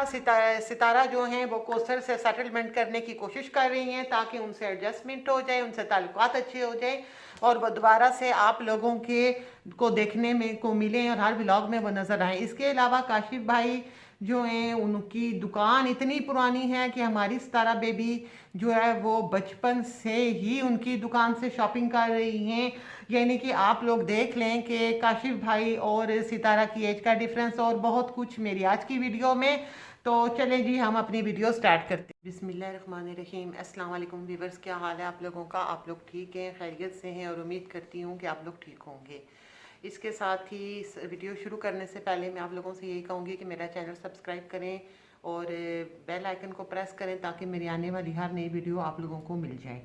सितारा जो हैं वो कौसर से सेटलमेंट करने की कोशिश कर रही हैं ताकि उनसे एडजस्टमेंट हो जाए, उनसे ताल्लुकात अच्छे हो जाए और वो दोबारा से आप लोगों के को देखने में को मिलें और हर व्लॉग में वो नज़र आए। इसके अलावा काशिफ भाई जो हैं उनकी दुकान इतनी पुरानी है कि हमारी सितारा बेबी जो है वो बचपन से ही उनकी दुकान से शॉपिंग कर रही हैं। यानी कि आप लोग देख लें कि काशिफ भाई और सितारा की एज का डिफरेंस और बहुत कुछ मेरी आज की वीडियो में। तो चलें जी हम अपनी वीडियो स्टार्ट करते हैं। बिस्मिल्लाहिर्रहमानिर्रहीम। अस्सलाम वालेकुम व्यूअर्स, क्या हाल है आप लोगों का? आप लोग ठीक हैं, खैरियत से हैं और उम्मीद करती हूँ कि आप लोग ठीक होंगे। इसके साथ ही इस वीडियो शुरू करने से पहले मैं आप लोगों से यही कहूँगी कि मेरा चैनल सब्सक्राइब करें और बेल आइकन को प्रेस करें ताकि मेरी आने वाली हर नई वीडियो आप लोगों को मिल जाए।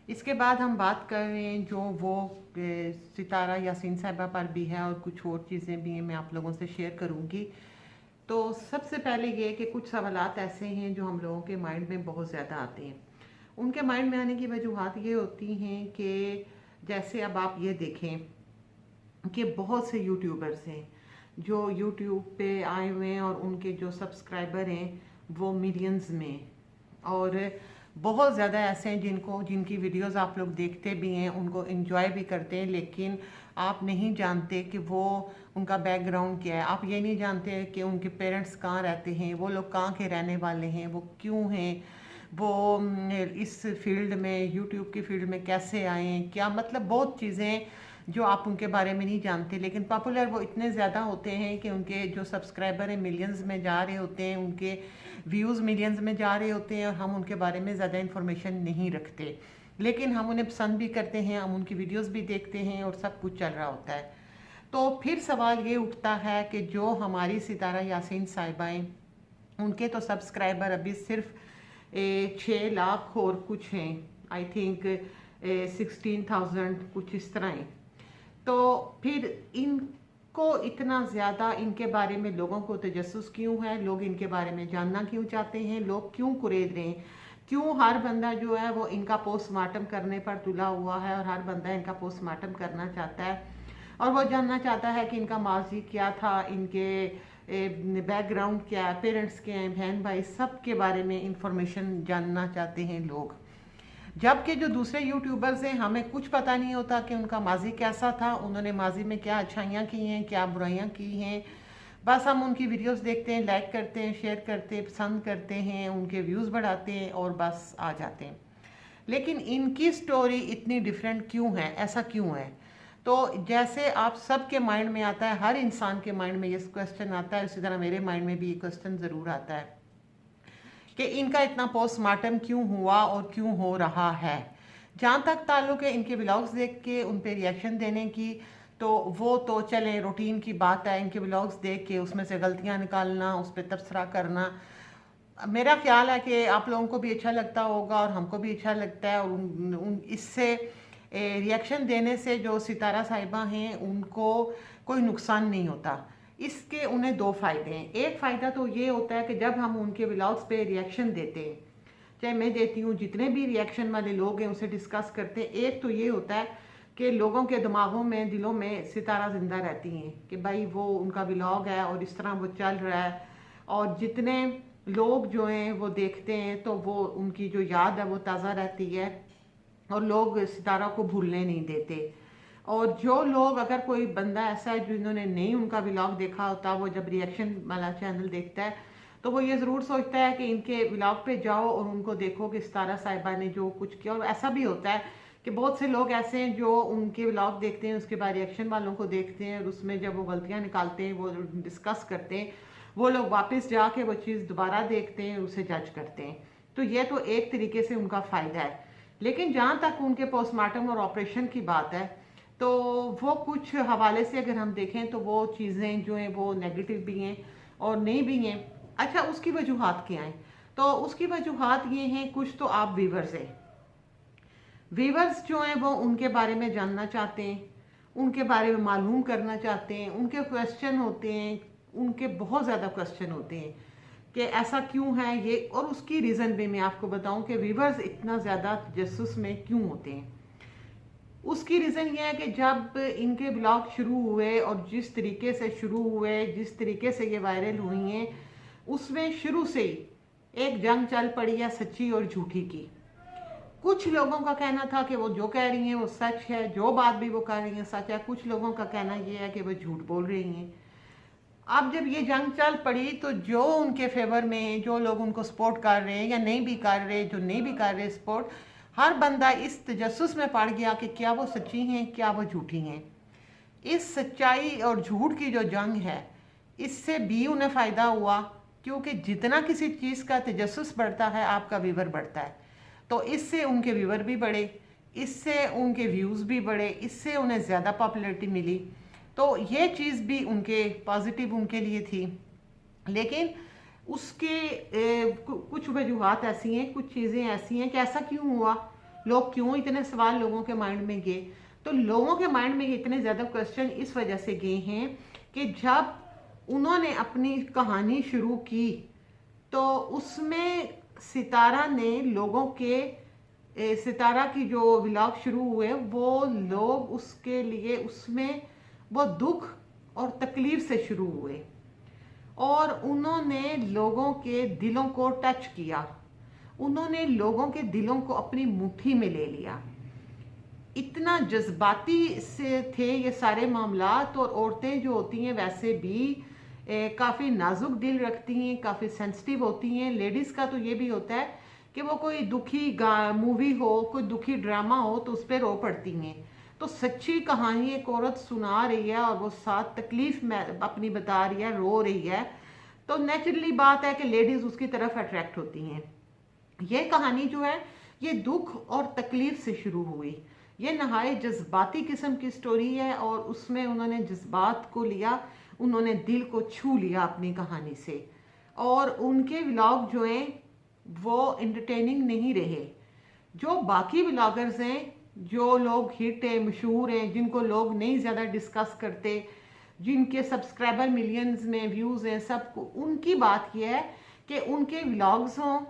इसके बाद हम बात करें जो वो सितारा यासीन साहिबा पर भी है और कुछ और चीज़ें भी हैं, मैं आप लोगों से शेयर करूँगी। तो सबसे पहले ये कि कुछ सवालात ऐसे हैं जो हम लोगों के माइंड में बहुत ज़्यादा आते हैं। उनके माइंड में आने की वजूहत ये होती हैं कि जैसे अब आप ये देखें कि बहुत से यूट्यूबर्स हैं जो यूट्यूब पे आए हुए हैं और उनके जो सब्सक्राइबर हैं वो मिलियंस में, और बहुत ज़्यादा ऐसे हैं जिनकी वीडियोस आप लोग देखते भी हैं, उनको एंजॉय भी करते हैं, लेकिन आप नहीं जानते कि वो उनका बैकग्राउंड क्या है। आप ये नहीं जानते कि उनके पेरेंट्स कहाँ रहते हैं, वो लोग कहाँ के रहने वाले हैं, वो क्यों हैं, वो इस फील्ड में यूट्यूब की फील्ड में कैसे आए हैं, क्या मतलब बहुत चीज़ें जो आप उनके बारे में नहीं जानते। लेकिन पॉपुलर वो इतने ज़्यादा होते हैं कि उनके जो सब्सक्राइबर हैं मिलियंस में जा रहे होते हैं, उनके व्यूज़ मिलियंस में जा रहे होते हैं और हम उनके बारे में ज़्यादा इन्फॉर्मेशन नहीं रखते। लेकिन हम उन्हें पसंद भी करते हैं, हम उनकी वीडियोस भी देखते हैं और सब कुछ चल रहा होता है। तो फिर सवाल ये उठता है कि जो हमारी सितारा यासीन साहिबाएँ, उनके तो सब्सक्राइबर अभी सिर्फ 6 लाख और कुछ हैं, आई थिंक 16,000 कुछ इस तरह हैं। तो फिर इनको इतना ज़्यादा इनके बारे में लोगों को तजस्सुस क्यों है, लोग इनके बारे में जानना क्यों चाहते हैं, लोग क्यों कुरेद रहे हैं, क्यों हर बंदा जो है वो इनका पोस्टमार्टम करने पर तुला हुआ है और हर बंदा इनका पोस्टमार्टम करना चाहता है और वो जानना चाहता है कि इनका माजी क्या था, इनके बैकग्राउंड क्या है, पेरेंट्स क्या हैं, बहन भाई, सब के बारे में इंफॉर्मेशन जानना चाहते हैं लोग। जबकि जो दूसरे यूट्यूबर्स हैं हमें कुछ पता नहीं होता कि उनका माजी कैसा था, उन्होंने माजी में क्या अच्छाइयाँ की हैं, क्या बुराइयाँ की हैं। बस हम उनकी वीडियोस देखते हैं, लाइक करते हैं, शेयर करते हैं, पसंद करते हैं, उनके व्यूज़ बढ़ाते हैं और बस आ जाते हैं। लेकिन इनकी स्टोरी इतनी डिफरेंट क्यों है, ऐसा क्यों है? तो जैसे आप सबके माइंड में आता है, हर इंसान के माइंड में ये क्वेश्चन आता है, उसी तरह मेरे माइंड में भी ये क्वेश्चन ज़रूर आता है कि इनका इतना पोस्टमार्टम क्यों हुआ और क्यों हो रहा है। जहाँ तक ताल्लुक है इनके व्लॉग्स देख के उन पे रिएक्शन देने की, तो वो तो चले रूटीन की बात है। इनके व्लॉग्स देख के उसमें से गलतियाँ निकालना, उस पर तबसरा करना, मेरा ख्याल है कि आप लोगों को भी अच्छा लगता होगा और हमको भी अच्छा लगता है। और इससे रिएक्शन देने से जो सितारा साहिबा हैं उनको कोई नुकसान नहीं होता। इसके उन्हें 2 फ़ायदे हैं। एक फ़ायदा तो ये होता है कि जब हम उनके व्लॉग्स पे रिएक्शन देते हैं, चाहे मैं देती हूँ, जितने भी रिएक्शन वाले लोग हैं उसे डिस्कस करते हैं, एक तो ये होता है कि लोगों के दिमागों में, दिलों में सितारा ज़िंदा रहती हैं कि भाई वो उनका व्लॉग है और इस तरह वो चल रहा है, और जितने लोग जो हैं वो देखते हैं तो वो उनकी जो याद है वो ताज़ा रहती है और लोग सितारा को भूलने नहीं देते। और जो लोग, अगर कोई बंदा ऐसा है जिन्होंने नहीं उनका व्लॉग देखा होता, वो जब रिएक्शन वाला चैनल देखता है तो वो ये ज़रूर सोचता है कि इनके व्लॉग पे जाओ और उनको देखो कि सितारा साहिबा ने जो कुछ किया। और ऐसा भी होता है कि बहुत से लोग ऐसे हैं जो उनके व्लॉग देखते हैं, उसके बाद रिएक्शन वालों को देखते हैं और उसमें जब वो गलतियाँ निकालते हैं, वो डिस्कस करते हैं, वो लोग वापस जाके वो चीज़ दोबारा देखते हैं और उसे जज करते हैं। तो ये तो एक तरीके से उनका फ़ायदा है। लेकिन जहाँ तक उनके पोस्टमार्टम और ऑपरेशन की बात है, तो वो कुछ हवाले से अगर हम देखें तो वो चीज़ें जो हैं वो नेगेटिव भी हैं और नहीं भी हैं। अच्छा, उसकी वजूहात क्या हैं? तो उसकी वजूहात ये हैं, कुछ तो आप व्यूवर्स हैं, व्यूवर्स जो हैं वो उनके बारे में जानना चाहते हैं, उनके बारे में मालूम करना चाहते हैं, उनके क्वेश्चन होते हैं, उनके बहुत ज़्यादा क्वेश्चन होते हैं कि ऐसा क्यों है ये। और उसकी रीज़न भी मैं आपको बताऊं कि व्यूवर्स इतना ज़्यादा तजस्सुस में क्यों होते हैं। उसकी रीज़न ये है कि जब इनके ब्लॉग शुरू हुए और जिस तरीके से शुरू हुए, जिस तरीके से ये वायरल हुई हैं, उसमें शुरू से ही एक जंग चल पड़ी है सच्ची और झूठी की। कुछ लोगों का कहना था कि वो जो कह रही हैं वो सच है, जो बात भी वो कर रही हैं सच है। कुछ लोगों का कहना ये है कि वो झूठ बोल रही हैं। अब जब ये जंग चल पड़ी तो जो उनके फेवर में, जो लोग उनको सपोर्ट कर रहे हैं या नहीं भी कर रहे, जो नहीं भी कर रहे सपोर्ट, हर बंदा इस तजस्सुस में पड़ गया कि क्या वो सच्ची हैं, क्या वो झूठी हैं। इस सच्चाई और झूठ की जो जंग है, इससे भी उन्हें फ़ायदा हुआ, क्योंकि जितना किसी चीज़ का तजस्सुस बढ़ता है आपका व्यूवर बढ़ता है। तो इससे उनके व्यूवर भी बढ़े, इससे उनके व्यूज़ भी बढ़े, इससे उन्हें ज़्यादा पॉपुलैरिटी मिली। तो ये चीज़ भी उनके पॉजिटिव उनके लिए थी। लेकिन उसके कुछ वजूहात ऐसी हैं, कुछ चीज़ें ऐसी हैं कि ऐसा क्यों हुआ, लोग क्यों इतने सवाल लोगों के माइंड में गए। तो लोगों के माइंड में इतने ज़्यादा क्वेश्चन इस वजह से गए हैं कि जब उन्होंने अपनी कहानी शुरू की तो उसमें सितारा ने लोगों के सितारा की जो व्लॉग शुरू हुए वो लोग उसके लिए उसमें वो दुख और तकलीफ से शुरू हुए और उन्होंने लोगों के दिलों को टच किया, उन्होंने लोगों के दिलों को अपनी मुट्ठी में ले लिया। इतना जज्बाती से थे ये सारे मामलात। और औरतें जो होती हैं वैसे भी काफ़ी नाजुक दिल रखती हैं, काफ़ी सेंसिटिव होती हैं। लेडीज़ का तो ये भी होता है कि वो कोई दुखी मूवी हो, कोई दुखी ड्रामा हो तो उस पर रो पड़ती हैं। तो सच्ची कहानी एक औरत सुना रही है और वो साथ तकलीफ में अपनी बता रही है, रो रही है, तो नेचुरली बात है कि लेडीज़ उसकी तरफ अट्रैक्ट होती हैं। ये कहानी जो है ये दुख और तकलीफ से शुरू हुई। ये नहायत जज्बाती किस्म की स्टोरी है और उसमें उन्होंने जज्बात को लिया, उन्होंने दिल को छू लिया अपनी कहानी से। और उनके व्लॉग जो हैं वो एंटरटेनिंग नहीं रहे। जो बाकी व्लॉगर्स हैं, जो लोग हिट हैं, मशहूर हैं, जिनको लोग नहीं ज़्यादा डिस्कस करते, जिनके सब्सक्राइबर मिलियंस में व्यूज़ हैं, सबको उनकी बात यह है कि उनके व्लॉग्स हों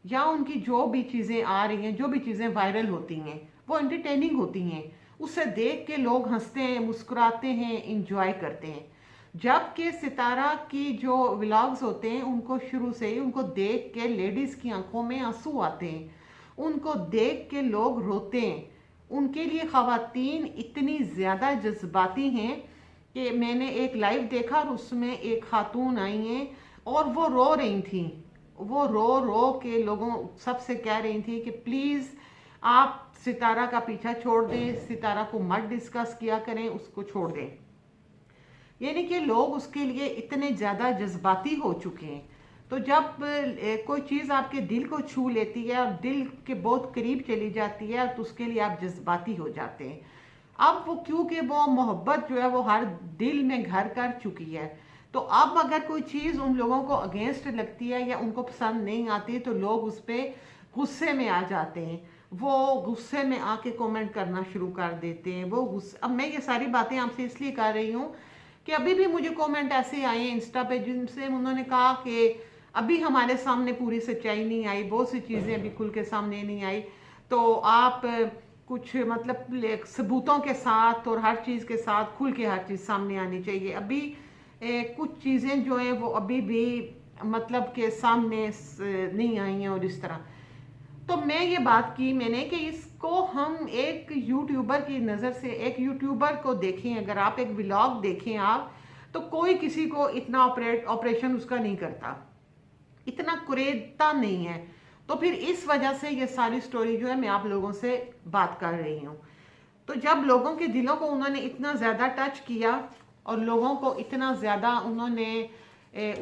या उनकी जो भी चीज़ें आ रही हैं, जो भी चीज़ें वायरल होती हैं वो एंटरटेनिंग होती हैं। उसे देख के लोग हंसते हैं, मुस्कुराते हैं, इंजॉय करते हैं। जबकि सितारा की जो व्लॉग्स होते हैं उनको शुरू से ही उनको देख के लेडीज़ की आंखों में आंसू आते हैं, उनको देख के लोग रोते हैं। उनके लिए ख़वातीन इतनी ज़्यादा जज्बाती हैं कि मैंने एक लाइव देखा और उसमें एक खातून आई हैं और वो रो रही थी। वो रो रो के लोगों सबसे कह रही थी कि प्लीज़ आप सितारा का पीछा छोड़ दें, सितारा को मत डिस्कस किया करें, उसको छोड़ दें। यानी कि लोग उसके लिए इतने ज़्यादा जज्बाती हो चुके हैं। तो जब कोई चीज़ आपके दिल को छू लेती है और दिल के बहुत करीब चली जाती है तो उसके लिए आप जज्बाती हो जाते हैं। अब वो क्योंकि वो मोहब्बत जो है वो हर दिल में घर कर चुकी है, तो अब अगर कोई चीज़ उन लोगों को अगेंस्ट लगती है या उनको पसंद नहीं आती तो लोग उस पर गुस्से में आ जाते हैं। वो गुस्से में आके कमेंट करना शुरू कर देते हैं। वो गुस्से, अब मैं ये सारी बातें आपसे इसलिए कर रही हूँ कि अभी भी मुझे कमेंट ऐसे आए हैं इंस्टा पे जिनसे उन्होंने कहा कि अभी हमारे सामने पूरी सच्चाई नहीं आई, बहुत सी चीज़ें अभी खुल के सामने नहीं आई, तो आप कुछ मतलब सबूतों के साथ और हर चीज़ के साथ खुल के हर चीज़ सामने आनी चाहिए। अभी कुछ चीज़ें जो हैं वो अभी भी मतलब के सामने नहीं आई हैं और इस तरह। तो मैं ये बात की मैंने कि इसको हम एक यूट्यूबर की नज़र से, एक यूट्यूबर को देखें, अगर आप एक व्लॉग देखें आप, तो कोई किसी को इतना ऑपरेशन उसका नहीं करता, इतना कुरेदता नहीं है। तो फिर इस वजह से ये सारी स्टोरी जो है मैं आप लोगों से बात कर रही हूँ। तो जब लोगों के दिलों को उन्होंने इतना ज़्यादा टच किया और लोगों को इतना ज़्यादा उन्होंने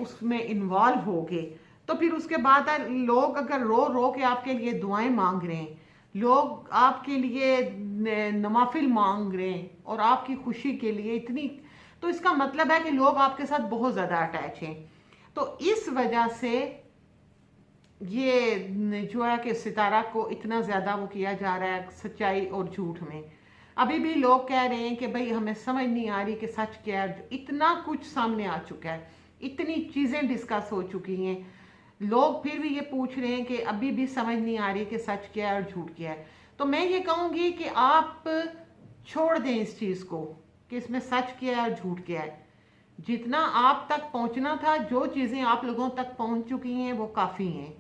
उसमें इन्वॉल्व हो गए, तो फिर उसके बाद लोग अगर रो रो के आपके लिए दुआएं मांग रहे हैं, लोग आपके लिए नवाफिल मांग रहे हैं और आपकी खुशी के लिए इतनी, तो इसका मतलब है कि लोग आपके साथ बहुत ज़्यादा अटैच हैं। तो इस वजह से ये जो है कि सितारा को इतना ज़्यादा वो किया जा रहा है सच्चाई और झूठ में। अभी भी लोग कह रहे हैं कि भाई हमें समझ नहीं आ रही कि सच क्या है। इतना कुछ सामने आ चुका है, इतनी चीज़ें डिस्कस हो चुकी हैं, लोग फिर भी ये पूछ रहे हैं कि अभी भी समझ नहीं आ रही कि सच क्या है और झूठ क्या है। तो मैं ये कहूँगी कि आप छोड़ दें इस चीज़ को कि इसमें सच क्या है और झूठ क्या है। जितना आप तक पहुंचना था, जो चीज़ें आप लोगों तक पहुंच चुकी हैं वो काफ़ी हैं।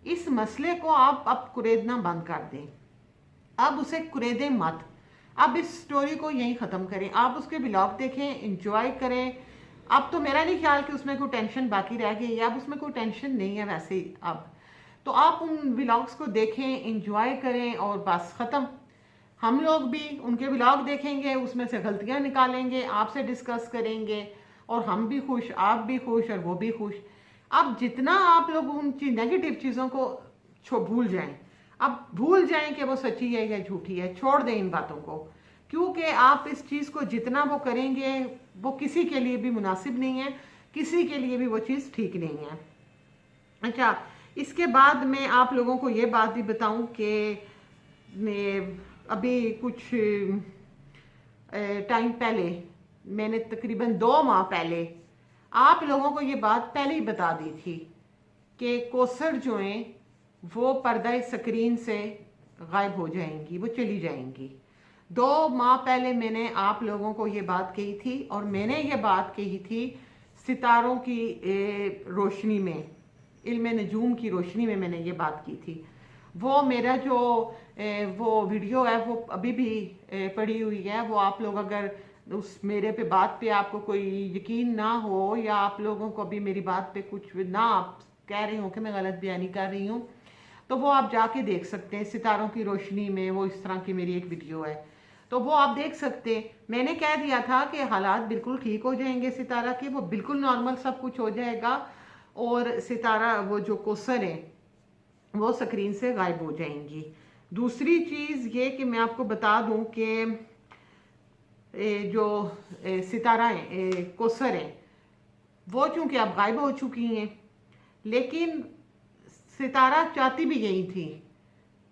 इस मसले को आप अब कुरेदना बंद कर दें, अब उसे कुरेदें मत। अब इस स्टोरी को यहीं ख़त्म करें, आप उसके ब्लॉग देखें, इंजॉय करें। अब तो मेरा नहीं ख्याल कि उसमें कोई टेंशन बाकी रह गई है, अब उसमें कोई टेंशन नहीं है वैसे ही। अब तो आप उन व्लॉग्स को देखें, इंजॉय करें और बस ख़त्म। हम लोग भी उनके व्लॉग देखेंगे, उसमें से गलतियां निकालेंगे, आपसे डिस्कस करेंगे और हम भी खुश, आप भी खुश और वो भी खुश। अब जितना आप लोग उन नेगेटिव चीज़ों को भूल जाएं, अब भूल जाएं कि वो सच्ची है या झूठी है, छोड़ दें इन बातों को। क्योंकि आप इस चीज़ को जितना वो करेंगे वो किसी के लिए भी मुनासिब नहीं है, किसी के लिए भी वो चीज़ ठीक नहीं है। अच्छा, इसके बाद मैं आप लोगों को ये बात भी बताऊं कि मैं अभी कुछ टाइम पहले, मैंने तकरीबन 2 माह पहले आप लोगों को ये बात पहले ही बता दी थी कि कोसर जो हैं वो पर्दा स्क्रीन से गायब हो जाएंगी, वो चली जाएंगी। 2 माह पहले मैंने आप लोगों को ये बात कही थी और मैंने ये बात कही थी सितारों की रोशनी में, इल्म नजूम की रोशनी में मैंने ये बात की थी। वो मेरा जो वो वीडियो है वो अभी भी पड़ी हुई है। वो आप लोग अगर उस मेरे पे बात पे आपको कोई यकीन ना हो या आप लोगों को अभी मेरी बात पे कुछ ना आप कह रहे हो कि मैं गलत बयानी कर रही हूँ, तो वो आप जाके देख सकते हैं। सितारों की रोशनी में वो इस तरह की मेरी एक वीडियो है, तो वो आप देख सकते हैं। मैंने कह दिया था कि हालात बिल्कुल ठीक हो जाएंगे सितारा के, वो बिल्कुल नॉर्मल सब कुछ हो जाएगा और सितारा वो जो कोसर है वो स्क्रीन से गायब हो जाएंगी। दूसरी चीज़ ये कि मैं आपको बता दूं कि जो सितारा है, कोसर है, वो चूँकि अब गायब हो चुकी हैं, लेकिन सितारा चाहती भी यही थी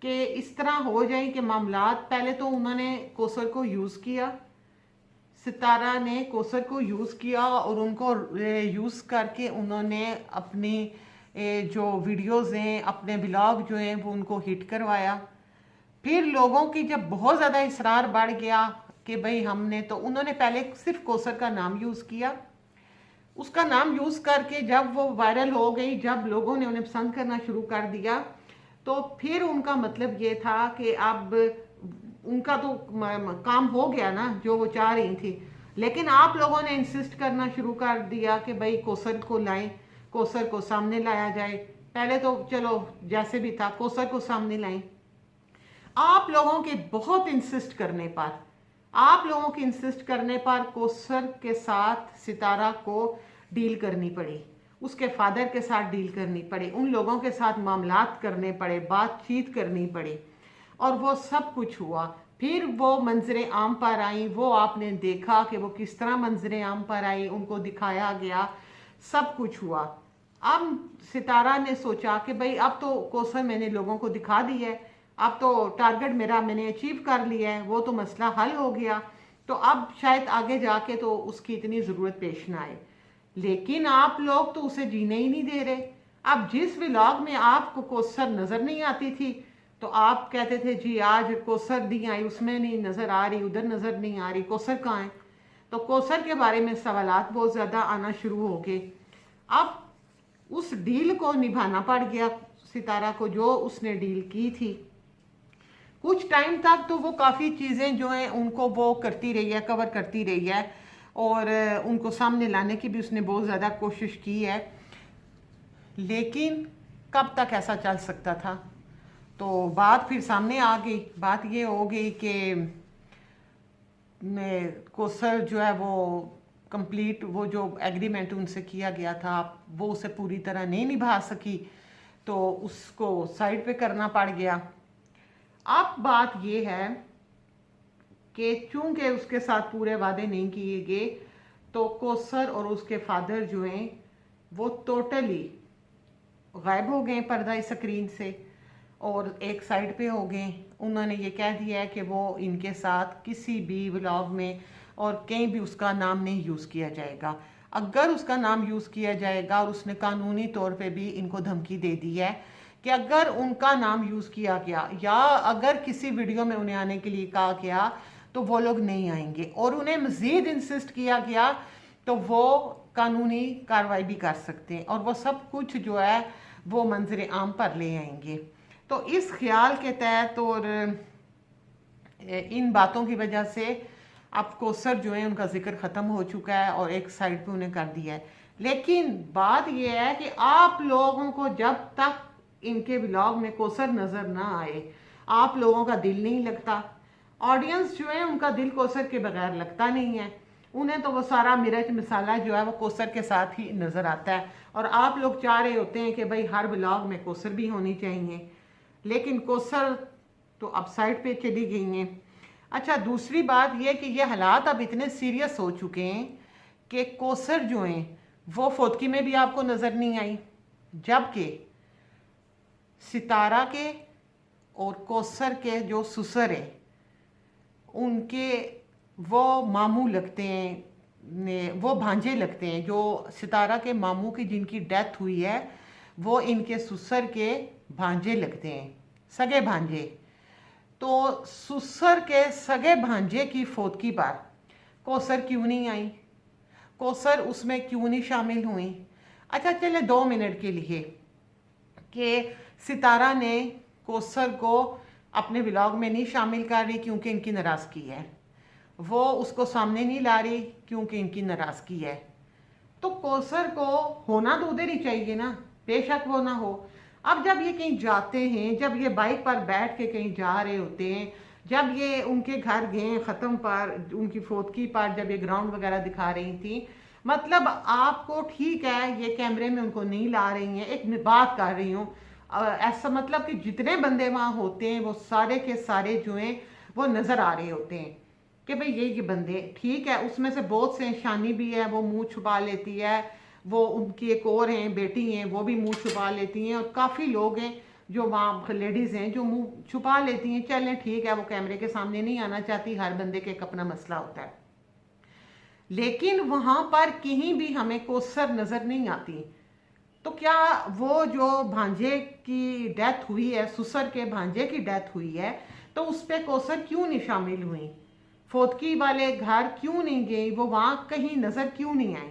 कि इस तरह हो जाए कि मामलात। पहले तो उन्होंने कोसर को यूज़ किया, सितारा ने कोसर को यूज़ किया और उनको यूज़ करके उन्होंने अपनी जो वीडियोज़ हैं, अपने ब्लॉग जो हैं वो उनको हिट करवाया। फिर लोगों की जब बहुत ज़्यादा इसरार बढ़ गया कि भाई हमने, तो उन्होंने पहले सिर्फ कोसर का नाम यूज़ किया। उसका नाम यूज़ करके जब वो वायरल हो गई, जब लोगों ने उन्हें पसंद करना शुरू कर दिया, तो फिर उनका मतलब ये था कि अब उनका तो काम हो गया ना जो वो चाह रही थी। लेकिन आप लोगों ने इंसिस्ट करना शुरू कर दिया कि भाई कोसर को लाएं, कोसर को सामने लाया जाए। पहले तो चलो जैसे भी था कोसर को सामने लाएं। आप लोगों के बहुत इंसिस्ट करने पर, आप लोगों के इंसिस्ट करने पर कोसर के साथ सितारा को डील करनी पड़ी, उसके फादर के साथ डील करनी पड़ी, उन लोगों के साथ मामलात करने पड़े, बातचीत करनी पड़ी और वो सब कुछ हुआ। फिर वो मंजरें आम पर आई, वो आपने देखा कि वो किस तरह मंजरें आम पर आई, उनको दिखाया गया, सब कुछ हुआ। अब सितारा ने सोचा कि भाई अब तो कोसर मैंने लोगों को दिखा दी है, अब तो टारगेट मेरा मैंने अचीव कर लिया है, वो तो मसला हल हो गया, तो अब शायद आगे जाके तो उसकी इतनी ज़रूरत पेश ना आए। लेकिन आप लोग तो उसे जीने ही नहीं दे रहे। अब जिस व्लॉग में आपको कोसर नज़र नहीं आती थी तो आप कहते थे जी आज कोसर नहीं आई, उसमें नहीं नज़र आ रही, उधर नज़र नहीं आ रही, कोसर कहाँ है। तो कोसर के बारे में सवालात बहुत ज़्यादा आना शुरू हो गए। अब उस डील को निभाना पड़ गया सितारा को, जो उसने डील की थी। कुछ टाइम तक तो वो काफ़ी चीज़ें जो हैं उनको वो करती रही है, कवर करती रही है और उनको सामने लाने की भी उसने बहुत ज़्यादा कोशिश की है। लेकिन कब तक ऐसा चल सकता था, तो बात फिर सामने आ गई। बात ये हो गई कि कोसर जो है वो कंप्लीट, वो जो एग्रीमेंट उनसे किया गया था वो उसे पूरी तरह नहीं निभा सकी, तो उसको साइड पे करना पड़ गया। अब बात ये है कि चूंकि उसके साथ पूरे वादे नहीं किए गए, तो कोसर और उसके फादर जो हैं वो टोटली गायब हो गए पर्दा स्क्रीन से और एक साइड पे हो गए। उन्होंने ये कह दिया है कि वो इनके साथ किसी भी व्लॉग में और कहीं भी उसका नाम नहीं यूज़ किया जाएगा। अगर उसका नाम यूज़ किया जाएगा, और उसने कानूनी तौर पे भी इनको धमकी दे दी है कि अगर उनका नाम यूज़ किया गया या अगर किसी वीडियो में उन्हें आने के लिए कहा गया तो वो लोग नहीं आएंगे। और उन्हें मज़ीद इंसिस्ट किया गया तो वो कानूनी कार्रवाई भी कर सकते हैं और वो सब कुछ जो है वो मंजर आम पर ले आएंगे। तो इस ख्याल के तहत और इन बातों की वजह से अब कोसर जो है उनका जिक्र ख़त्म हो चुका है और एक साइड पे उन्हें कर दिया है। लेकिन बात यह है कि आप लोगों को जब तक इनके व्लॉग में कोसर नज़र ना आए आप लोगों का दिल नहीं लगता। ऑडियंस जो है उनका दिल कोसर के बगैर लगता नहीं है, उन्हें तो वो सारा मिर्च मसाला जो है वो कोसर के साथ ही नज़र आता है। और आप लोग चाह रहे होते हैं कि भाई हर व्लॉग में कोसर भी होनी चाहिए, लेकिन कोसर तो अब साइड पे चली गई हैं। अच्छा, दूसरी बात यह कि ये हालात अब इतने सीरियस हो चुके हैं कि कोसर जो हैं वो फोतकी में भी आपको नज़र नहीं आई, जबकि सितारा के और कोसर के जो ससुर है उनके वो मामू लगते हैं, वो भांजे लगते हैं। जो सितारा के मामू की जिनकी डेथ हुई है वो इनके ससुर के भांजे लगते हैं, सगे भांजे। तो ससुर के सगे भांजे की फोतकी पर कोसर क्यों नहीं आई, कोसर उसमें क्यों नहीं शामिल हुई? अच्छा चले 2 मिनट के लिए कि सितारा ने कोसर को अपने व्लॉग में नहीं शामिल कर रही क्योंकि इनकी नाराज़गी है, वो उसको सामने नहीं ला रही क्योंकि इनकी नाराज़गी है। तो कोसर को होना तो उधर ही चाहिए ना, बेशक वो ना हो। अब जब ये कहीं जाते हैं, जब ये बाइक पर बैठ के कहीं जा रहे होते हैं, जब ये उनके घर गए ख़त्म पर उनकी फोतकी पर, जब ये ग्राउंड वगैरह दिखा रही थी, मतलब आपको ठीक है ये कैमरे में उनको नहीं ला रही हैं, एक बात कर रही हूँ ऐसा मतलब कि जितने बंदे वहाँ होते हैं वो सारे के सारे जो हैं वो नज़र आ रहे होते हैं कि भाई ये बंदे ठीक है। उसमें से बहुत से शानी भी है, वो मुंह छुपा लेती है, वो उनकी एक और हैं बेटी हैं वो भी मुंह छुपा लेती हैं, और काफ़ी लोग हैं जो वहाँ लेडीज़ हैं जो मुंह छुपा लेती हैं। चलें ठीक है, वो कैमरे के सामने नहीं आना चाहती, हर बंदे के एक अपना मसला होता है। लेकिन वहाँ पर कहीं भी हमें कोसर नज़र नहीं आती। तो क्या वो जो भांजे की डेथ हुई है, ससुर के भांजे की डेथ हुई है, तो उस पर कोसर क्यों नहीं शामिल हुई? फोतकी वाले घर क्यों नहीं गई? वो वहाँ कहीं नज़र क्यों नहीं आई?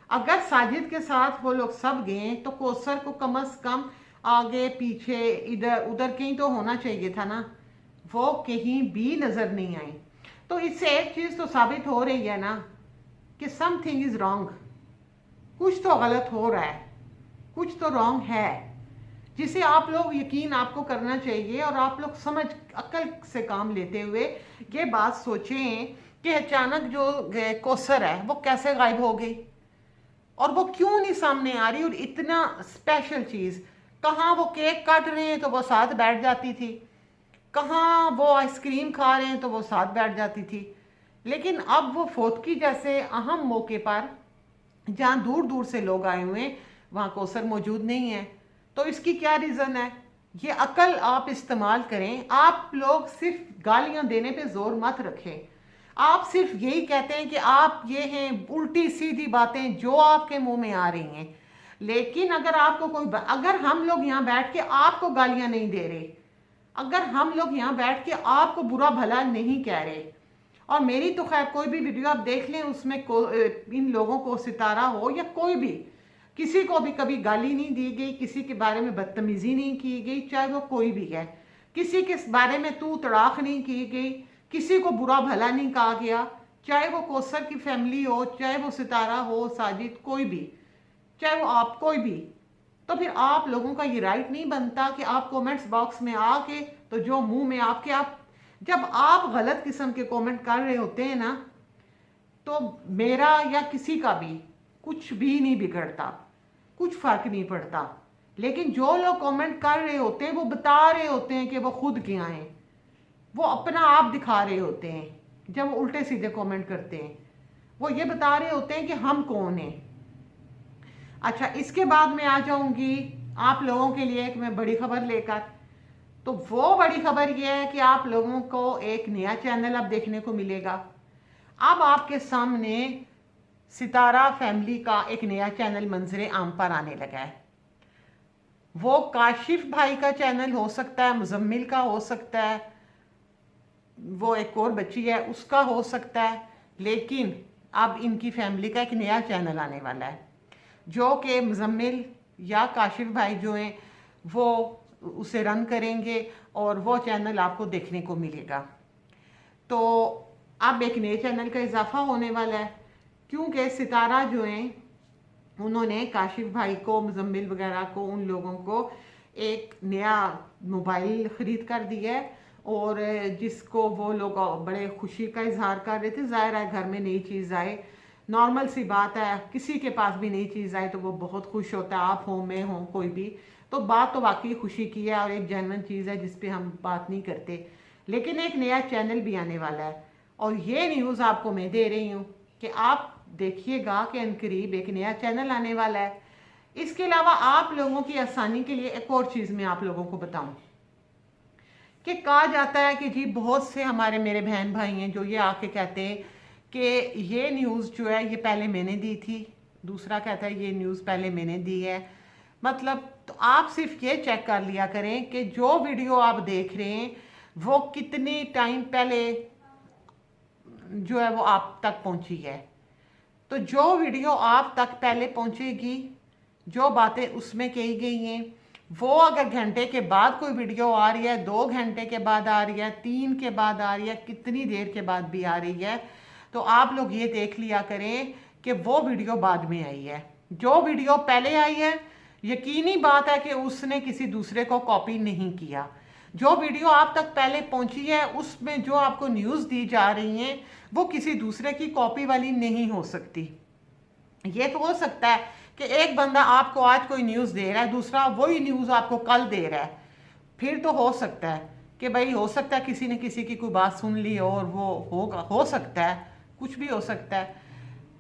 अगर साजिद के साथ वो लोग सब गए तो कोसर को कम से कम आगे पीछे इधर उधर कहीं तो होना चाहिए था ना, वो कहीं भी नज़र नहीं आई। तो इससे एक चीज़ तो साबित हो रही है ना कि समथिंग इज़ रॉन्ग, कुछ तो गलत हो रहा है, कुछ तो रॉन्ग है, जिसे आप लोग यकीन आपको करना चाहिए। और आप लोग समझ अक्ल से काम लेते हुए ये बात सोचें कि अचानक जो कोसर है वो कैसे गायब हो गई और वो क्यों नहीं सामने आ रही। और इतना स्पेशल चीज़, कहाँ वो केक काट रहे हैं तो वो साथ बैठ जाती थी, कहाँ वो आइसक्रीम खा रहे हैं तो वो साथ बैठ जाती थी। लेकिन अब वो फोतकी जैसे अहम मौके पर जहाँ दूर दूर से लोग आए हुए हैं वहाँ कोसर मौजूद नहीं है। तो इसकी क्या रीज़न है? ये अकल आप इस्तेमाल करें। आप लोग सिर्फ गालियाँ देने पे जोर मत रखें। आप सिर्फ यही कहते हैं कि आप ये हैं, उल्टी सीधी बातें जो आपके मुंह में आ रही हैं। लेकिन अगर आपको अगर हम लोग यहाँ बैठ के आपको गालियाँ नहीं दे रहे, अगर हम लोग यहाँ बैठ के आपको बुरा भला नहीं कह रहे, और मेरी तो खैर कोई भी वीडियो आप देख लें उसमें इन लोगों को, सितारा हो या कोई भी, किसी को भी कभी गाली नहीं दी गई, किसी के बारे में बदतमीजी नहीं की गई, चाहे वो कोई भी है, किसी के बारे में तू तड़ाक नहीं की गई, किसी को बुरा भला नहीं कहा गया, चाहे वो कोसर की फैमिली हो, चाहे वो सितारा हो, साजिद, कोई भी, चाहे वो आप कोई भी। तो फिर आप लोगों का ये राइट नहीं बनता कि आप कमेंट्स बॉक्स में आके तो जो मुंह में आपके, आप जब आप गलत किस्म के कमेंट कर रहे होते हैं ना, तो मेरा या किसी का भी कुछ भी नहीं बिगड़ता, कुछ फर्क नहीं पड़ता। लेकिन जो लोग कमेंट कर रहे होते हैं वो बता रहे होते हैं कि वो खुद क्या हैं, वो अपना आप दिखा रहे होते हैं। जब वो उल्टे सीधे कमेंट करते हैं वो ये बता रहे होते हैं कि हम कौन हैं। अच्छा, इसके बाद मैं आ जाऊंगी आप लोगों के लिए एक मैं बड़ी खबर लेकर। तो वो बड़ी खबर ये है कि आप लोगों को एक नया चैनल अब देखने को मिलेगा। अब आपके सामने सितारा फैमिली का एक नया चैनल मंजरे आम पर आने लगा है। वो काशिफ भाई का चैनल हो सकता है, मुजम्मिल का हो सकता है, वो एक और बच्ची है उसका हो सकता है, लेकिन अब इनकी फैमिली का एक नया चैनल आने वाला है, जो कि मुजम्मिल या काशिफ भाई जो हैं वो उसे रन करेंगे और वो चैनल आपको देखने को मिलेगा। तो अब एक नए चैनल का इजाफा होने वाला है, क्योंकि सितारा जो हैं उन्होंने काशिफ भाई को, मुजम्मिल वगैरह को, उन लोगों को एक नया मोबाइल ख़रीद कर दिया है और जिसको वो लोग बड़े खुशी का इजहार कर रहे थे। ज़ाहिर है घर में नई चीज़ आए, नॉर्मल सी बात है, किसी के पास भी नई चीज़ आए तो वो बहुत खुश होता है, आप हो मैं हो कोई भी। तो बात तो वाकई खुशी की है और एक जेन्युइन चीज़ है जिस पे हम बात नहीं करते। लेकिन एक नया चैनल भी आने वाला है और ये न्यूज़ आपको मैं दे रही हूँ कि आप देखिएगा कि अनकरीब एक नया चैनल आने वाला है। इसके अलावा आप लोगों की आसानी के लिए एक और चीज़ मैं आप लोगों को बताऊं कि कहा जाता है कि जी बहुत से हमारे मेरे बहन भाई हैं जो ये आके कहते हैं कि ये न्यूज़ जो है ये पहले मैंने दी थी, दूसरा कहता है ये न्यूज़ पहले मैंने दी है। मतलब तो आप सिर्फ ये चेक कर लिया करें कि जो वीडियो आप देख रहे हैं वो कितनी टाइम पहले जो है वो आप तक पहुंची है। तो जो वीडियो आप तक पहले पहुंचेगी, जो बातें उसमें कही गई हैं, वो अगर घंटे के बाद कोई वीडियो आ रही है, 2 घंटे के बाद आ रही है, 3 के बाद आ रही है, कितनी देर के बाद भी आ रही है, तो आप लोग ये देख लिया करें कि वो वीडियो बाद में आई है। जो वीडियो पहले आई है यकीनी बात है कि उसने किसी दूसरे को कॉपी नहीं किया। जो वीडियो आप तक पहले पहुंची है उसमें जो आपको न्यूज़ दी जा रही हैं वो किसी दूसरे की कॉपी वाली नहीं हो सकती। ये तो हो सकता है कि एक बंदा आपको आज कोई न्यूज़ दे रहा है, दूसरा वही न्यूज़ आपको कल दे रहा है, फिर तो हो सकता है कि भाई हो सकता है किसी ने किसी की कोई बात सुन ली और वो होगा, हो सकता है, कुछ भी हो सकता है।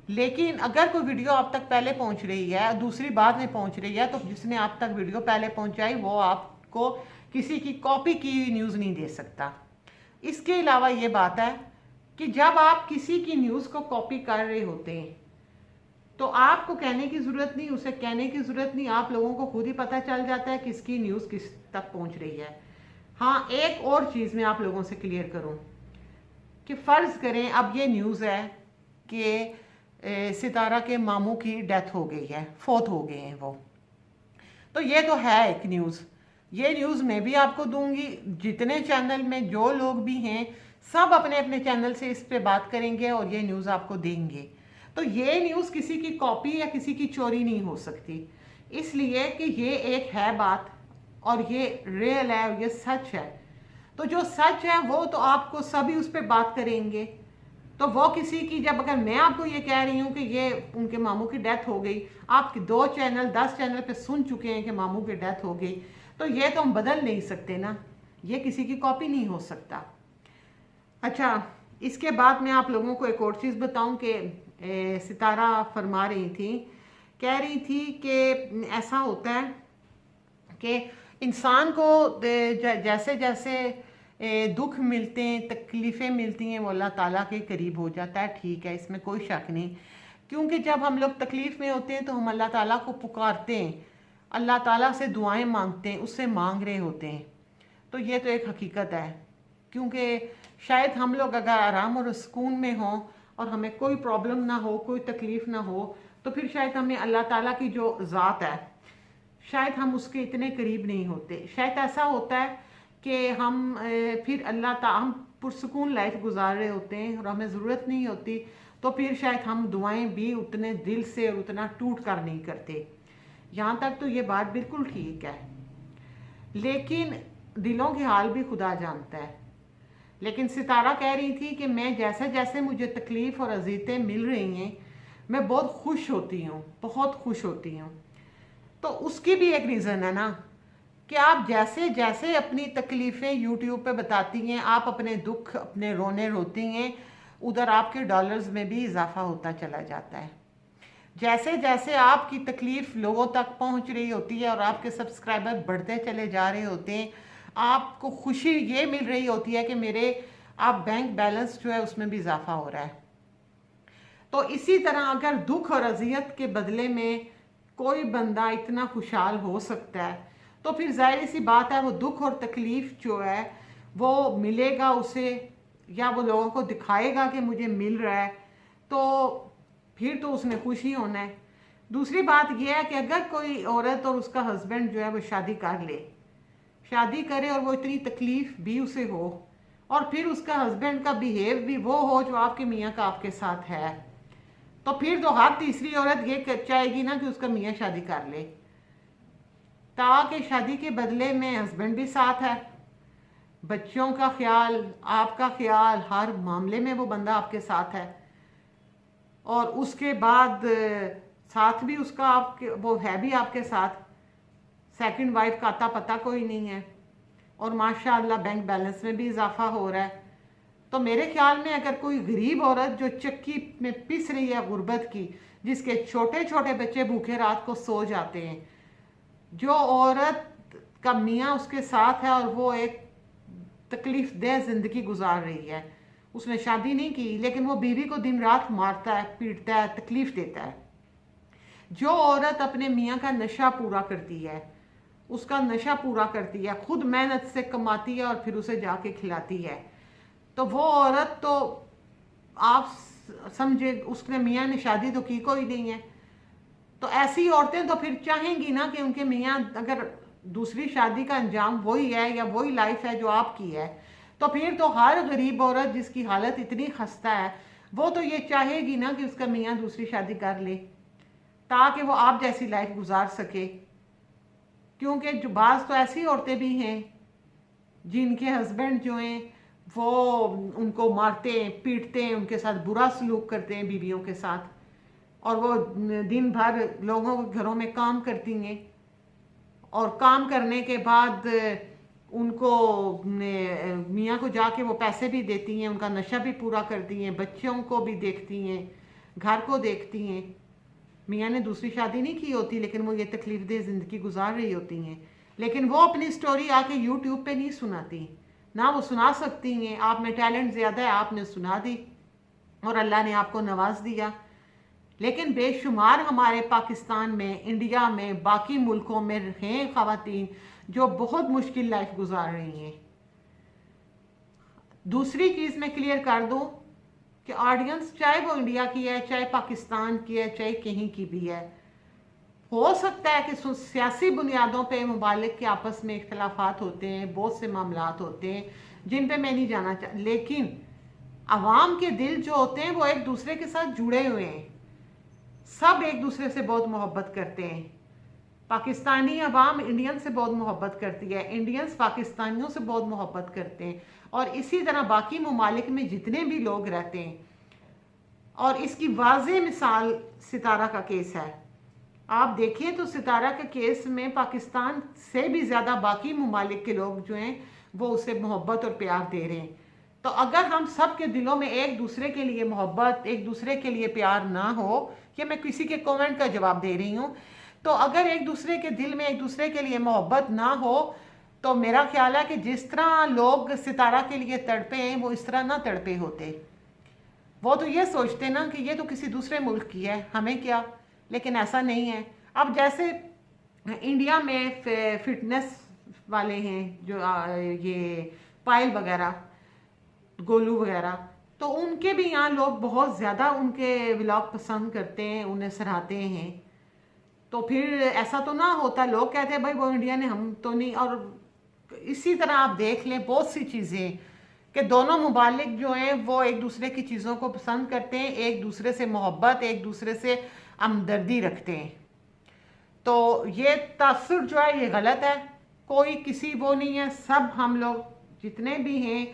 लेकिन अगर कोई वीडियो आप तक पहले पहुंच रही है, दूसरी बाद में पहुंच रही है, तो जिसने आप तक वीडियो पहले पहुंचाई वो आपको किसी की कॉपी की हुई न्यूज़ नहीं दे सकता। इसके अलावा ये बात है कि जब आप किसी की न्यूज़ को कॉपी कर रहे होते हैं तो आपको कहने की ज़रूरत नहीं, उसे कहने की ज़रूरत नहीं, आप लोगों को खुद ही पता चल जाता है किसकी न्यूज़ किस तक पहुंच रही है। हाँ, एक और चीज़ मैं आप लोगों से क्लियर करूं कि फ़र्ज़ करें अब ये न्यूज़ है कि सितारा के मामू की डेथ हो गई है, फोत हो गए हैं वो, तो ये तो है एक न्यूज़। ये न्यूज़ मैं भी आपको दूंगी, जितने चैनल में जो लोग भी हैं सब अपने अपने चैनल से इस पे बात करेंगे और ये न्यूज़ आपको देंगे। तो ये न्यूज़ किसी की कॉपी या किसी की चोरी नहीं हो सकती, इसलिए कि ये एक है बात और ये रियल है और ये सच है। तो जो सच है वो तो आपको सभी उस पर बात करेंगे। तो वो किसी की, जब अगर मैं आपको ये कह रही हूँ कि ये उनके मामू की डेथ हो गई, आपके 2 चैनल 10 चैनल पे सुन चुके हैं कि मामू की डेथ हो गई, तो ये तो हम बदल नहीं सकते ना, ये किसी की कॉपी नहीं हो सकता। अच्छा, इसके बाद मैं आप लोगों को एक और चीज़ बताऊं कि सितारा फरमा रही थी, कह रही थी कि ऐसा होता है कि इंसान को जैसे जैसे दुख मिलते हैं, तकलीफ़ें मिलती हैं, वो अल्लाह ताला के करीब हो जाता है। ठीक है, इसमें कोई शक नहीं, क्योंकि जब हम लोग तकलीफ़ में होते हैं तो हम अल्लाह ताला को पुकारते हैं, अल्लाह ताला से दुआएं मांगते हैं, उससे मांग रहे होते हैं। तो ये तो एक हकीकत है, क्योंकि शायद हम लोग अगर आराम और सुकून में हों और हमें कोई प्रॉब्लम ना हो, कोई तकलीफ़ ना हो, तो फिर शायद हमें अल्लाह ताला की जो ज़ात है शायद हम उसके इतने करीब नहीं होते। शायद ऐसा होता है कि हम फिर हम पुरसुकून लाइफ गुजार रहे होते हैं और हमें ज़रूरत नहीं होती, तो फिर शायद हम दुआएं भी उतने दिल से और उतना टूट कर नहीं करते। यहाँ तक तो ये बात बिल्कुल ठीक है, लेकिन दिलों के हाल भी खुदा जानता है। लेकिन सितारा कह रही थी कि मैं जैसे जैसे मुझे तकलीफ़ और अज़ीज़ें मिल रही हैं मैं बहुत खुश होती हूँ, बहुत खुश होती हूँ। तो उसकी भी एक रीज़न है ना कि आप जैसे जैसे अपनी तकलीफ़ें यूट्यूब पे बताती हैं, आप अपने दुख, अपने रोने रोती हैं, उधर आपके डॉलर्स में भी इजाफा होता चला जाता है। जैसे जैसे आपकी तकलीफ़ लोगों तक पहुंच रही होती है और आपके सब्सक्राइबर बढ़ते चले जा रहे होते हैं, आपको खुशी ये मिल रही होती है कि मेरे आप बैंक बैलेंस जो है उसमें भी इजाफा हो रहा है। तो इसी तरह अगर दुख और अजियत के बदले में कोई बंदा इतना खुशहाल हो सकता है, तो फिर जाहिर सी बात है वो दुख और तकलीफ़ जो है वो मिलेगा उसे, या वो लोगों को दिखाएगा कि मुझे मिल रहा है, तो फिर तो उसने खुश ही होना है। दूसरी बात यह है कि अगर कोई औरत और उसका हस्बैंड जो है वो शादी कर ले, शादी करे और वो इतनी तकलीफ भी उसे हो और फिर उसका हस्बैंड का बिहेव भी वो हो जो आपके मियाँ का आपके साथ है, तो फिर तो हर तीसरी औरत ये चाहेगी ना कि उसका मियाँ शादी कर ले, ताकि शादी के बदले में हस्बैंड भी साथ है, बच्चों का ख्याल, आपका ख्याल, हर मामले में वो बंदा आपके साथ है। और उसके बाद साथ भी उसका आपके वो है भी आपके साथ, सेकंड वाइफ का आता पता कोई नहीं है, और माशाअल्लाह बैंक बैलेंस में भी इजाफा हो रहा है। तो मेरे ख्याल में अगर कोई गरीब औरत जो चक्की में पिस रही है गुर्बत की, जिसके छोटे छोटे बच्चे भूखे रात को सो जाते हैं, जो औरत का मियाँ उसके साथ है और वो एक तकलीफ दह जिंदगी गुजार रही है, उसने शादी नहीं की लेकिन वो बीवी को दिन रात मारता है, पीटता है, तकलीफ देता है। जो औरत अपने मियाँ का नशा पूरा करती है, उसका नशा पूरा करती है, खुद मेहनत से कमाती है और फिर उसे जाके खिलाती है, तो वो औरत तो आप समझे उसने मियाँ ने शादी तो की कोई नहीं है। तो ऐसी औरतें तो फिर चाहेंगी ना कि उनके मियाँ अगर दूसरी शादी का अंजाम वही है या वही लाइफ है जो आपकी है, तो फिर तो हर गरीब औरत जिसकी हालत इतनी खस्ता है वो तो ये चाहेगी ना कि उसका मियाँ दूसरी शादी कर ले ताकि वो आप जैसी लाइफ गुजार सके। क्योंकि जो बाज़ तो ऐसी औरतें भी हैं जिनके हस्बैंड जो हैं वो उनको मारते हैं, पीटते हैं, उनके साथ बुरा सलूक करते हैं बीवियों के साथ, और वो दिन भर लोगों के घरों में काम करती हैं और काम करने के बाद उनको मियाँ को जाके वो पैसे भी देती हैं, उनका नशा भी पूरा करती हैं, बच्चों को भी देखती हैं, घर को देखती हैं। मियाँ ने दूसरी शादी नहीं की होती लेकिन वो ये तकलीफ दे ज़िंदगी गुजार रही होती हैं, लेकिन वो अपनी स्टोरी आके यूट्यूब पे नहीं सुनाती, ना वो सुना सकती हैं। आप में टैलेंट ज़्यादा है, आपने सुना दी और अल्लाह ने आपको नवाज दिया। लेकिन बेशुमार हमारे पाकिस्तान में, इंडिया में, बाकी मुल्कों में हैं ख़वातीन जो बहुत मुश्किल लाइफ गुजार रही हैं। दूसरी चीज़ मैं क्लियर कर दूं कि ऑडियंस चाहे वो इंडिया की है, चाहे पाकिस्तान की है, चाहे कहीं की भी है, हो सकता है कि सियासी बुनियादों पे मुमालिक के आपस में इख्तलाफात होते हैं, बहुत से मामलात होते हैं जिन पे मैं नहीं जाना चाहती, लेकिन अवाम के दिल जो होते हैं वो एक दूसरे के साथ जुड़े हुए हैं, सब एक दूसरे से बहुत मोहब्बत करते हैं। पाकिस्तानी अवाम इंडियन से बहुत मोहब्बत करती है, इंडियंस पाकिस्तानियों से बहुत मोहब्बत करते हैं, और इसी तरह बाकी ममालिक में जितने भी लोग रहते हैं। और इसकी वाज़ेह मिसाल सितारा का केस है। आप देखें तो सितारा के केस में पाकिस्तान से भी ज़्यादा बाकी ममालिक के लोग जो हैं वो उसे मोहब्बत और प्यार दे रहे हैं। तो अगर हम सब के दिलों में एक दूसरे के लिए मोहब्बत, एक दूसरे के लिए प्यार ना हो, ये मैं किसी के कमेंट का जवाब दे रही हूँ, तो अगर एक दूसरे के दिल में एक दूसरे के लिए मोहब्बत ना हो तो मेरा ख्याल है कि जिस तरह लोग सितारा के लिए तड़पे हैं वो इस तरह ना तड़पे होते। वो तो ये सोचते ना कि ये तो किसी दूसरे मुल्क की है, हमें क्या, लेकिन ऐसा नहीं है। अब जैसे इंडिया में फिटनेस वाले हैं जो ये पायल वगैरह, गोलू वगैरह, तो उनके भी यहाँ लोग बहुत ज़्यादा उनके व्लॉग पसंद करते हैं, उन्हें सराहते हैं। तो फिर ऐसा तो ना होता, लोग कहते हैं भाई वो इंडिया ने, हम तो नहीं। और इसी तरह आप देख लें बहुत सी चीज़ें कि दोनों मुमालिक जो हैं वो एक दूसरे की चीज़ों को पसंद करते हैं, एक दूसरे से मोहब्बत, एक दूसरे से हमदर्दी रखते हैं। तो ये तासुर जो है ये गलत है, कोई किसी वो नहीं है, सब हम लोग जितने भी हैं,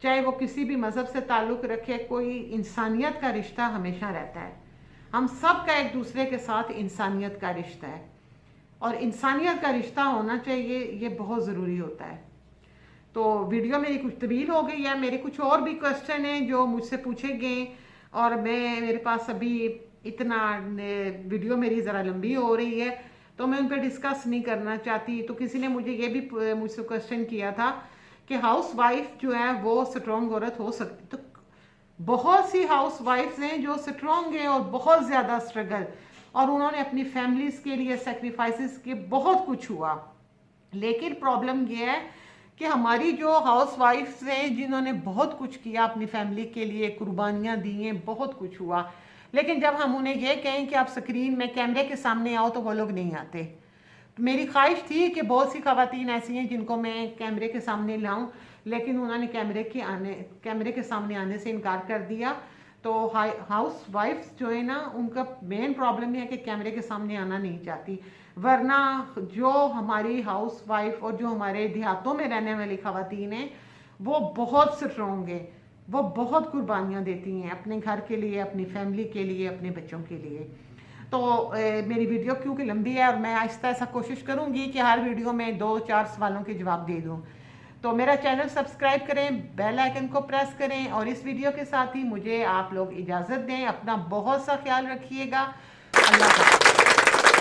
चाहे वो किसी भी मज़हब से ताल्लुक़ रखे, कोई इंसानियत का रिश्ता हमेशा रहता है। हम सब का एक दूसरे के साथ इंसानियत का रिश्ता है, और इंसानियत का रिश्ता होना चाहिए, ये बहुत ज़रूरी होता है। तो वीडियो मेरी कुछ तवील हो गई है, मेरे कुछ और भी क्वेश्चन हैं जो मुझसे पूछे गए, और मेरे पास अभी इतना वीडियो मेरी ज़रा लंबी हो रही है तो मैं उन पर डिस्कस नहीं करना चाहती। तो किसी ने मुझे ये भी मुझसे क्वेश्चन किया था कि हाउस वाइफ जो है वो स्ट्रॉन्ग औरत हो सकती, तो बहुत सी हाउस वाइफ्स हैं जो स्ट्रॉन्ग हैं और बहुत ज़्यादा स्ट्रगल, और उन्होंने अपनी फैमिलीज़ के लिए सेक्रीफाइसेस किए, बहुत कुछ हुआ। लेकिन प्रॉब्लम ये है कि हमारी जो हाउस वाइफ्स हैं जिन्होंने बहुत कुछ किया अपनी फैमिली के लिए, कुर्बानियाँ दी हैं, बहुत कुछ हुआ, लेकिन जब हम उन्हें ये कहें कि आप स्क्रीन में कैमरे के सामने आओ तो वो लोग नहीं आते। तो मेरी ख्वाहिश थी कि बहुत सी ख़वातीन ऐसी हैं जिनको मैं कैमरे के सामने लाऊं, लेकिन उन्होंने कैमरे के सामने आने से इनकार कर दिया। तो हाउस वाइफ्स जो है ना, उनका मेन प्रॉब्लम यह है कि कैमरे के सामने आना नहीं चाहती, वरना जो हमारी हाउस वाइफ और जो हमारे देहातों में रहने वाली ख़वातीन हैं वो बहुत स्ट्रॉन्ग है, वो बहुत कुर्बानियाँ देती हैं अपने घर के लिए, अपनी फैमिली के लिए, अपने बच्चों के लिए। तो मेरी वीडियो क्योंकि लंबी है और मैं आहिस्ता ऐसा कोशिश करूँगी कि हर वीडियो में 2-4 सवालों के जवाब दे दूँ। तो मेरा चैनल सब्सक्राइब करें, बेल आइकन को प्रेस करें और इस वीडियो के साथ ही मुझे आप लोग इजाज़त दें। अपना बहुत सा ख्याल रखिएगा। अल्लाह हाफ़िज़।